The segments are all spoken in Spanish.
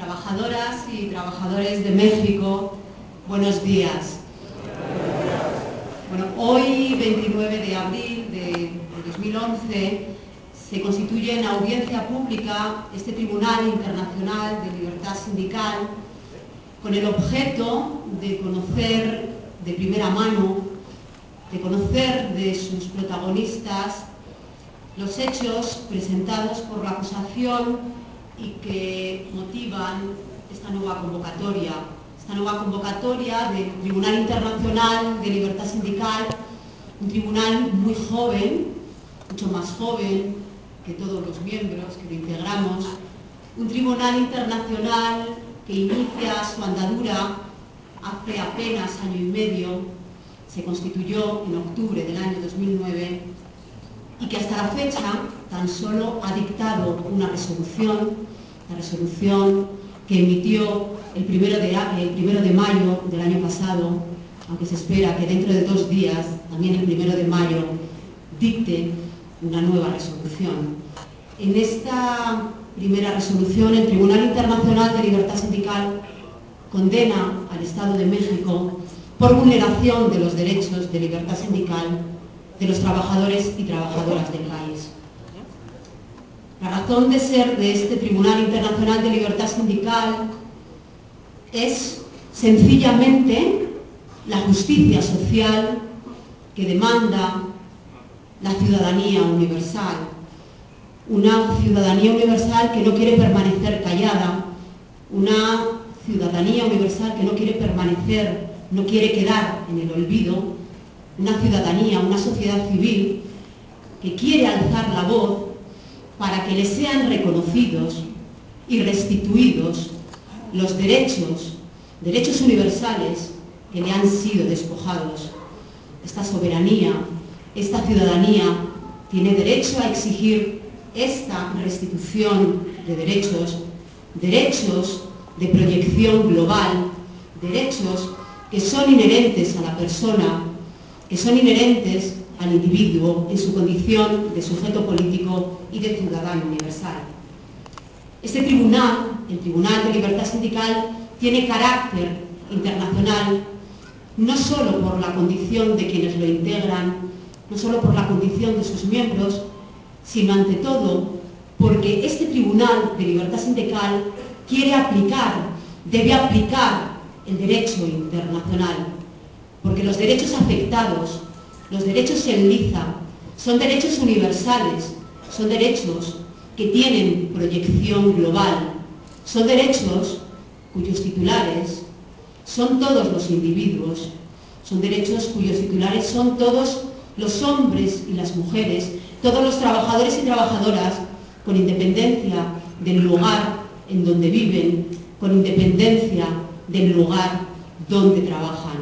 Trabajadoras y trabajadores de México, buenos días. Bueno, hoy, 29 de abril de 2011, se constituye en audiencia pública este Tribunal Internacional de Libertad Sindical con el objeto de conocer de primera mano, de conocer de sus protagonistas los hechos presentados por la acusación y que motivan esta nueva convocatoria del Tribunal Internacional de Libertad Sindical, un tribunal muy joven, mucho más joven que todos los miembros que lo integramos, un tribunal internacional que inicia su andadura hace apenas año y medio, se constituyó en octubre del año 2009 y que hasta la fecha tan solo ha dictado una resolución, la resolución que emitió el 1 de mayo del año pasado, aunque se espera que dentro de 2 días, también el 1 de mayo, dicte una nueva resolución. En esta primera resolución, el Tribunal Internacional de Libertad Sindical condena al Estado de México por vulneración de los derechos de libertad sindical de los trabajadores y trabajadoras del país. La razón de ser de este Tribunal Internacional de Libertad Sindical es sencillamente la justicia social que demanda la ciudadanía universal. Una ciudadanía universal que no quiere permanecer callada, una ciudadanía universal que no quiere permanecer, no quiere quedar en el olvido, una ciudadanía, una sociedad civil que quiere alzar la voz para que le sean reconocidos y restituidos los derechos universales que le han sido despojados. Esta soberanía, esta ciudadanía tiene derecho a exigir esta restitución de derechos de proyección global, derechos que son inherentes a la persona, que son inherentes al individuo en su condición de sujeto político y de ciudadano universal. Este tribunal, el Tribunal de Libertad Sindical, tiene carácter internacional no solo por la condición de quienes lo integran, no solo por la condición de sus miembros, sino ante todo porque este Tribunal de Libertad Sindical debe aplicar el derecho internacional, porque los derechos afectados, los derechos en liza, son derechos universales, son derechos que tienen proyección global, son derechos cuyos titulares son todos los individuos, son derechos cuyos titulares son todos los hombres y las mujeres, todos los trabajadores y trabajadoras, con independencia del lugar en donde viven, con independencia del lugar donde trabajan.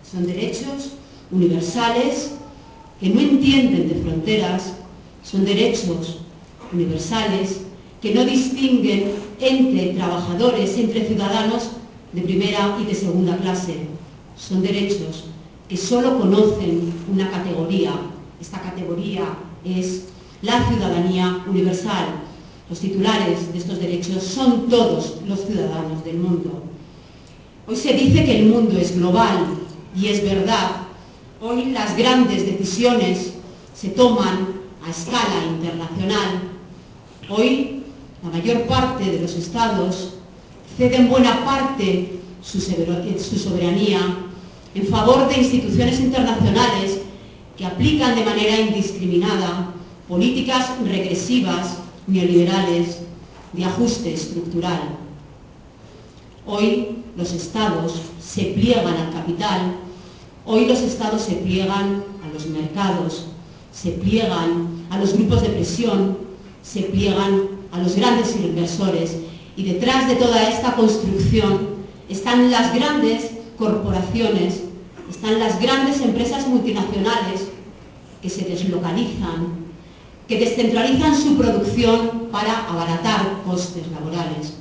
Son derechos universales que no entienden de fronteras, son derechos universales que no distinguen entre trabajadores, entre ciudadanos de primera y de segunda clase. Son derechos que solo conocen una categoría. Esta categoría es la ciudadanía universal. Los titulares de estos derechos son todos los ciudadanos del mundo. Hoy se dice que el mundo es global, y es verdad. Hoy las grandes decisiones se toman a escala internacional. Hoy la mayor parte de los estados ceden buena parte su soberanía en favor de instituciones internacionales que aplican de manera indiscriminada políticas regresivas, neoliberales, de ajuste estructural. Hoy los estados se pliegan al capital, hoy los estados se pliegan a los mercados, se pliegan a los grupos de presión, se pliegan a los grandes inversores, y detrás de toda esta construcción están las grandes corporaciones, están las grandes empresas multinacionales que se deslocalizan, que descentralizan su producción para abaratar costes laborales.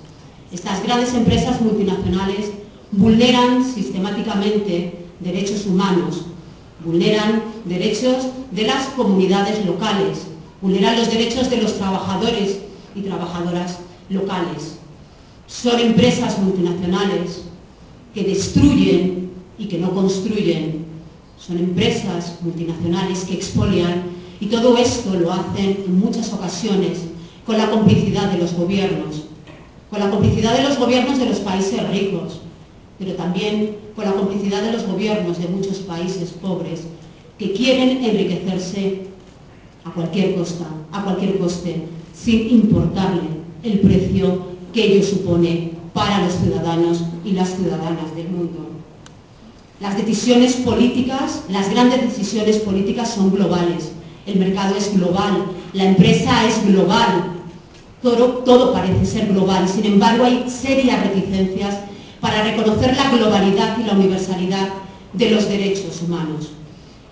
Estas grandes empresas multinacionales vulneran sistemáticamente derechos humanos, vulneran derechos de las comunidades locales, vulneran los derechos de los trabajadores y trabajadoras locales. son empresas multinacionales que destruyen y que no construyen, son empresas multinacionales que expolian, y todo esto lo hacen en muchas ocasiones con la complicidad de los gobiernos, con la complicidad de los gobiernos de los países ricos, pero también con la complicidad de los gobiernos de muchos países pobres que quieren enriquecerse a cualquier costa, a cualquier coste, sin importarle el precio que ello supone para los ciudadanos y las ciudadanas del mundo. Las decisiones políticas, las grandes decisiones políticas son globales. El mercado es global, la empresa es global, todo parece ser global, y sin embargo hay serias reticencias para reconocer la globalidad y la universalidad de los derechos humanos.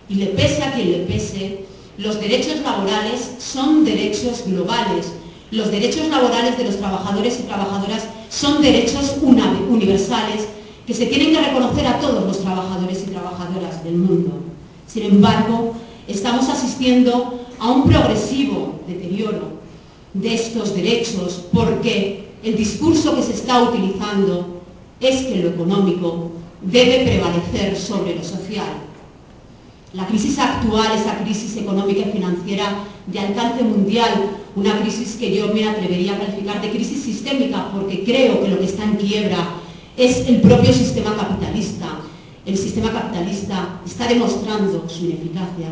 Y le pese a quien le pese, los derechos laborales son derechos globales. Los derechos laborales de los trabajadores y trabajadoras son derechos universales que se tienen que reconocer a todos los trabajadores y trabajadoras del mundo. Sin embargo, estamos asistiendo a un progresivo deterioro de estos derechos porque el discurso que se está utilizando es que lo económico debe prevalecer sobre lo social. La crisis actual, esa crisis económica y financiera de alcance mundial, una crisis que yo me atrevería a calificar de crisis sistémica porque creo que lo que está en quiebra es el propio sistema capitalista. El sistema capitalista está demostrando su ineficacia.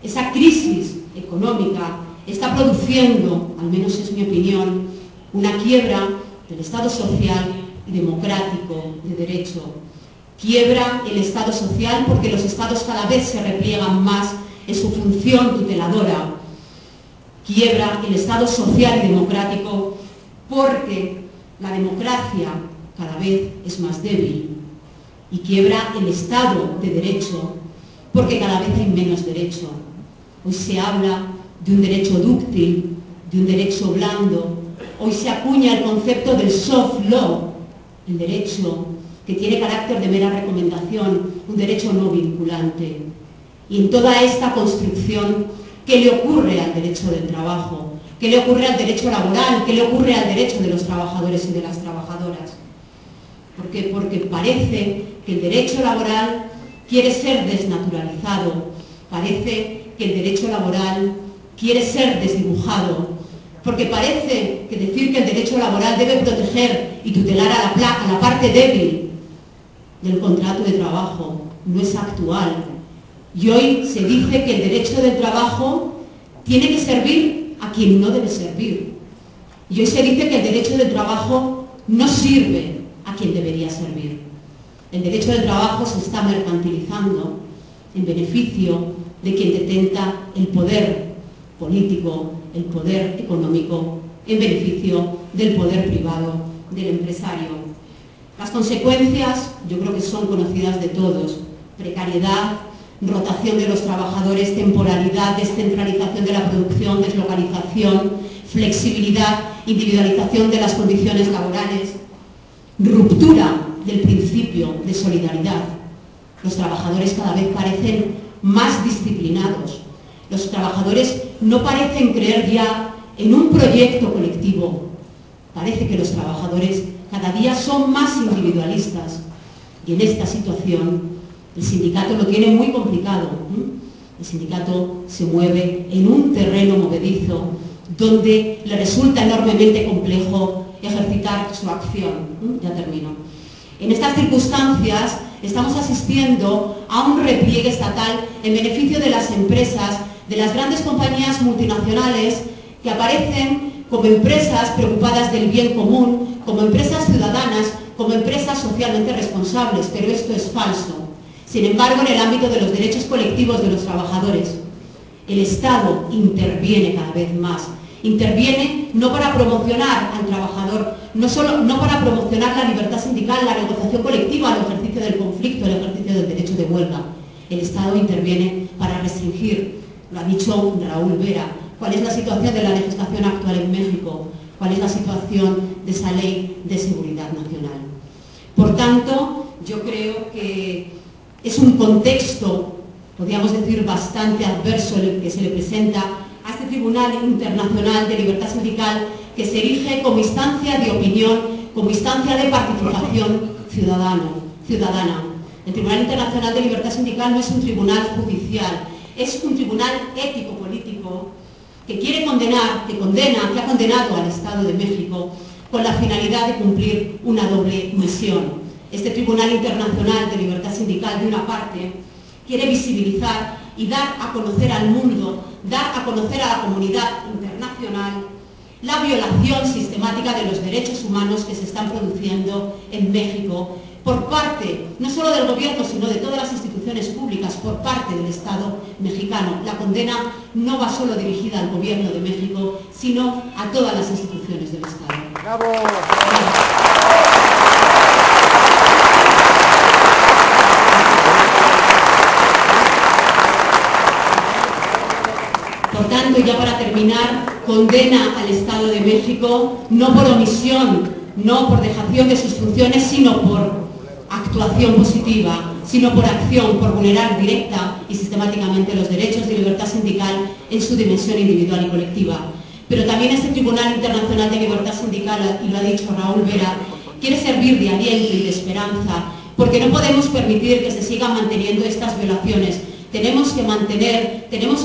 Esa crisis económica está produciendo, al menos es mi opinión, una quiebra del Estado social y democrático de derecho. Quiebra el Estado social porque los Estados cada vez se repliegan más en su función tuteladora. Quiebra el Estado social y democrático porque la democracia cada vez es más débil. Y quiebra el Estado de Derecho porque cada vez hay menos derecho. Hoy se habla de un derecho dúctil, de un derecho blando. Hoy se acuña el concepto del soft law, el derecho que tiene carácter de mera recomendación, un derecho no vinculante. Y en toda esta construcción, ¿qué le ocurre al derecho del trabajo? ¿Qué le ocurre al derecho laboral? ¿Qué le ocurre al derecho de los trabajadores y de las trabajadoras? ¿Por qué? Porque parece que el derecho laboral quiere ser desnaturalizado, parece que el derecho laboral quiere ser desdibujado, porque parece que decir que el derecho laboral debe proteger y tutelar a la parte débil del contrato de trabajo no es actual. Y hoy se dice que el derecho del trabajo tiene que servir a quien no debe servir. Y hoy se dice que el derecho del trabajo no sirve a quien debería servir. El derecho del trabajo se está mercantilizando en beneficio de quien detenta el poder político, el poder económico, en beneficio del poder privado, del empresario. Las consecuencias yo creo que son conocidas de todos: precariedad, rotación de los trabajadores, temporalidad, descentralización de la producción, deslocalización, flexibilidad, individualización de las condiciones laborales, ruptura del principio de solidaridad. Los trabajadores cada vez parecen más disciplinados. Los trabajadores no parecen creer ya en un proyecto colectivo. Parece que los trabajadores cada día son más individualistas. Y en esta situación el sindicato lo tiene muy complicado. El sindicato se mueve en un terreno movedizo donde le resulta enormemente complejo ejercitar su acción. Ya termino. En estas circunstancias estamos asistiendo a un repliegue estatal en beneficio de las empresas, de las grandes compañías multinacionales que aparecen como empresas preocupadas del bien común, como empresas ciudadanas, como empresas socialmente responsables, pero esto es falso. Sin embargo, en el ámbito de los derechos colectivos de los trabajadores, el Estado interviene cada vez más. Interviene no para promocionar al trabajador, no para promocionar la libertad sindical, la negociación colectiva, el ejercicio del conflicto, el ejercicio del derecho de huelga. El Estado interviene para restringir, lo ha dicho Raúl Vera, cuál es la situación de la legislación actual en México, cuál es la situación de esa ley de seguridad nacional. Por tanto, yo creo que es un contexto, podríamos decir, bastante adverso el que se le presenta a este Tribunal Internacional de Libertad Sindical, que se erige como instancia de opinión como instancia de participación ciudadana. El Tribunal Internacional de Libertad Sindical no es un tribunal judicial, es un tribunal ético-político que quiere condenar, que ha condenado al Estado de México con la finalidad de cumplir una doble misión. Este Tribunal Internacional de Libertad Sindical, de una parte, quiere visibilizar y dar a conocer al mundo, dar a conocer a la comunidad internacional la violación sistemática de los derechos humanos que se están produciendo en México por parte, no solo del gobierno, sino de todas las instituciones públicas, por parte del Estado mexicano. La condena no va solo dirigida al gobierno de México, sino a todas las instituciones del Estado. ¡Bravo! Por tanto, ya para terminar, condena al Estado de México no por omisión, no por dejación de sus funciones, sino por actuación positiva, sino por acción, por vulnerar directa y sistemáticamente los derechos de libertad sindical en su dimensión individual y colectiva. Pero también este Tribunal Internacional de Libertad Sindical, y lo ha dicho Raúl Vera, quiere servir de aliento y de esperanza, porque no podemos permitir que se sigan manteniendo estas violaciones. Tenemos que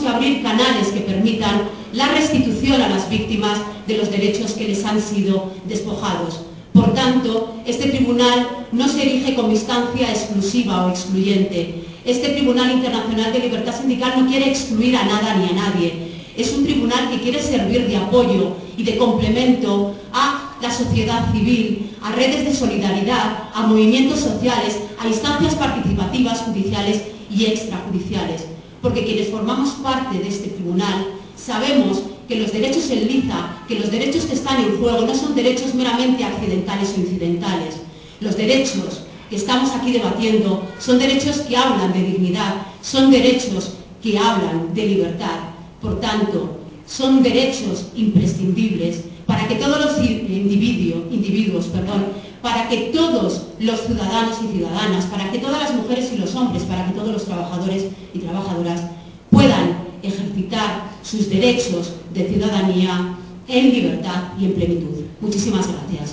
abrir canales que permitan la restitución a las víctimas de los derechos que les han sido despojados. Por tanto, este tribunal no se erige como instancia exclusiva o excluyente. Este Tribunal Internacional de Libertad Sindical no quiere excluir a nada ni a nadie. Es un tribunal que quiere servir de apoyo y de complemento a la sociedad civil, a redes de solidaridad, a movimientos sociales, a instancias participativas judiciales y extrajudiciales. Porque quienes formamos parte de este tribunal sabemos que los derechos en liza, que los derechos que están en juego no son derechos meramente accidentales o incidentales. Los derechos que estamos aquí debatiendo son derechos que hablan de dignidad, son derechos que hablan de libertad. Por tanto, son derechos imprescindibles para que todos los individuos, para que todos los ciudadanos y ciudadanas, para que todas las mujeres y los hombres, para que todos los trabajadores y trabajadoras puedan ejercitar sus derechos de ciudadanía en libertad y en plenitud. Muchísimas gracias.